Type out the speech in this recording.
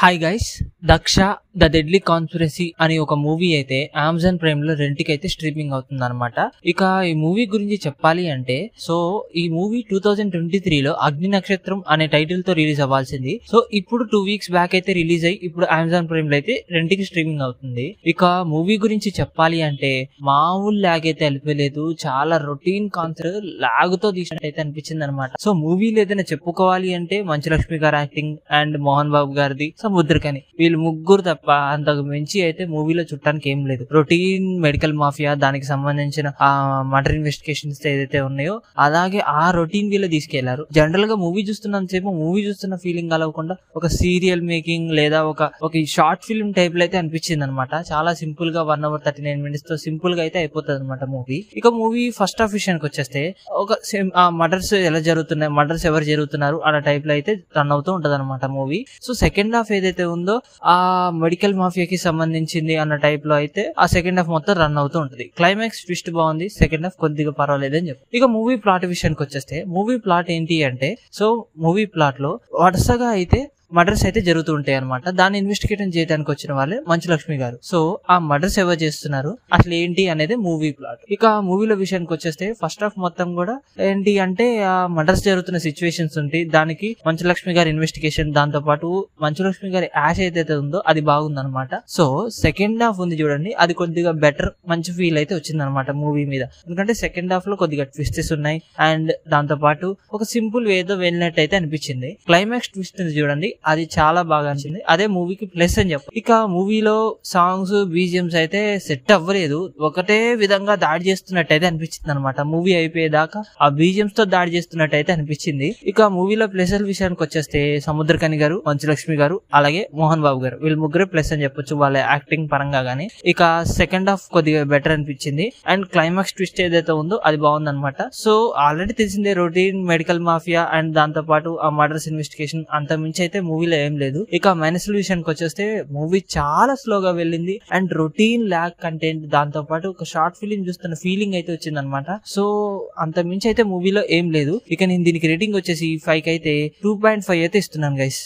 Hi guys, Daksha the deadly conspiracy అని ఒక movie అయితే అమెజాన్ ప్రైమ్ లో రెంట్కి అయితే స్ట్రీమింగ్ అవుతుంది అనమాట. ఇక ఈ మూవీ గురించి చెప్పాలి అంటే ఈ మూవీ 2023లో అగ్ని నక్షత్రం అనే టైటిల్ తో రిలీజ్ అవ్వాల్సింది. ఇప్పుడు 2 వీక్స్ బ్యాక్ అయితే రిలీజ్ అయ్యి ఇప్పుడు అమెజాన్ ప్రైమ్ లో అయితే రెంట్కి స్ట్రీమింగ్ అవుతుంది. ఇక మూవీ గురించి చెప్పాలి అంటే మామూలు లాగ్ అయితే వెళ్ళిపోలేదు, చాలా రొటీన్ కాన్సెప్ట్ లాగ్ తో తీసినట్టు అయితే అనిపించింది అనమాట. మూవీలో ఏదైనా చెప్పుకోవాలి అంటే మంచులక్ష్మి గారి యాక్టింగ్ అండ్ మోహన్ బాబు గారిది, సముద్రకని, వీళ్ళు ముగ్గురు తప్ప అంతకు మించి అయితే మూవీలో చుట్టానికి ఏం లేదు. రొటీన్ మెడికల్ మాఫియా, దానికి సంబంధించిన ఆ మర్డర్ ఇన్వెస్టిగేషన్స్ ఏదైతే ఉన్నాయో అలాగే ఆ రొటీన్ వీళ్ళు తీసుకెళ్లారు. జనరల్ గా మూవీ చూస్తున్నంతసేపు మూవీ చూస్తున్న ఫీలింగ్ కలగకుండా ఒక సీరియల్ మేకింగ్ లేదా ఒక షార్ట్ ఫిల్మ్ టైప్ లో అయితే అనిపించింది అనమాట. చాలా సింపుల్ గా 1 hour 39 minutes తో సింపుల్ గా అయితే అయిపోతుంది అనమాట మూవీ. ఇక మూవీ ఫస్ట్ హాఫ్ విషయానికి వచ్చేస్తే ఒక మర్డర్స్ ఎలా జరుగుతున్నాయి, మర్డర్స్ ఎవరు జరుగుతున్నారు అన్న టైప్ లో అయితే రన్ అవుతూ ఉంటది అనమాట మూవీ. సెకండ్ హాఫ్ ఏదైతే ఉందో ఆ మెడికల్ మాఫియాకి సంబంధించింది అన్న టైప్ లో అయితే ఆ సెకండ్ హాఫ్ మొత్తం రన్ అవుతూ ఉంటది. క్లైమాక్స్ ట్విస్ట్ బాగుంది, సెకండ్ హాఫ్ కొద్దిగా పర్వాలేదని చెప్పి. ఇక మూవీ ప్లాట్ విషయానికి వచ్చేస్తే మూవీ ప్లాట్ ఏంటి అంటే మూవీ ప్లాట్ లో వరుసగా అయితే మర్డర్స్ అయితే జరుగుతూ ఉంటాయి అనమాట. దాన్ని ఇన్వెస్టిగేట్ చేయడానికి వచ్చిన వాళ్ళే మంచులక్ష్మి గారు. ఆ మర్డర్స్ ఎవరు చేస్తున్నారు, అసలు ఏంటి అనేది మూవీ ప్లాట్. ఇక మూవీలో విషయానికి వచ్చేస్తే ఫస్ట్ హాఫ్ మొత్తం కూడా ఏంటి అంటే ఆ మర్డర్స్ జరుగుతున్న సిచ్యువేషన్స్ ఉంటాయి, దానికి మంచులక్ష్మి గారి ఇన్వెస్టిగేషన్, దాంతో పాటు మంచులక్ష్మి గారి యాష్ ఏదైతే ఉందో అది బాగుంది అనమాట. సెకండ్ హాఫ్ ఉంది చూడండి, అది కొద్దిగా బెటర్, మంచి ఫీల్ అయితే వచ్చింది అనమాట మూవీ మీద. ఎందుకంటే సెకండ్ హాఫ్ లో కొద్దిగా ట్విస్టెస్ ఉన్నాయి అండ్ దాంతో పాటు ఒక సింపుల్ వేతో వెళ్ళినట్టు అయితే అనిపించింది. క్లైమాక్స్ ట్విస్ట్ చూడండి, అది చాలా బాగా అనిపించింది, అదే మూవీకి ప్లస్ అని చెప్పు. ఇక మూవీలో సాంగ్స్, బీజిఎంస్ అయితే సెట్ అవ్వలేదు, ఒకటే విధంగా దాడి చేస్తున్నట్టు అయితే అనిపించింది అనమాట. మూవీ అయిపోయేదాకా ఆ బీజిఎంస్ తో దాడి చేస్తున్నట్టు అయితే అనిపించింది. ఇక మూవీలో ప్లస్ విషయానికి వచ్చేస్తే సముద్రకని గారు, మంచులక్ష్మి గారు, అలాగే మోహన్ బాబు గారు, వీళ్ళు ముగ్గురే ప్లస్ అని చెప్పొచ్చు వాళ్ళ యాక్టింగ్ పరంగా గానీ. ఇక సెకండ్ హాఫ్ కొద్దిగా బెటర్ అనిపించింది అండ్ క్లైమాక్స్ ట్విస్ట్ ఏదైతే ఉందో అది బాగుంది అనమాట. ఆల్రెడీ తెలిసిందే రొటీన్ మెడికల్ మాఫియా అండ్ దాంతో పాటు ఆ మర్డర్స్ ఇన్వెస్టిగేషన్, అంత మించి అయితే మూవీలో ఏం లేదు. ఇక మైనస్ విషయానికి వచ్చేస్తే మూవీ చాలా స్లోగా వెళ్ళింది అండ్ రొటీన్ ల్యాగ్ కంటెంట్, దాంతో పాటు ఒక షార్ట్ ఫిలిం చూస్తున్న ఫీలింగ్ అయితే వచ్చింది అనమాట. అంత మించి అయితే మూవీలో ఏం లేదు. ఇక నేను దీనికి రేటింగ్ వచ్చేసి 5 అయితే 2.5 అయితే ఇస్తున్నాను గైస్.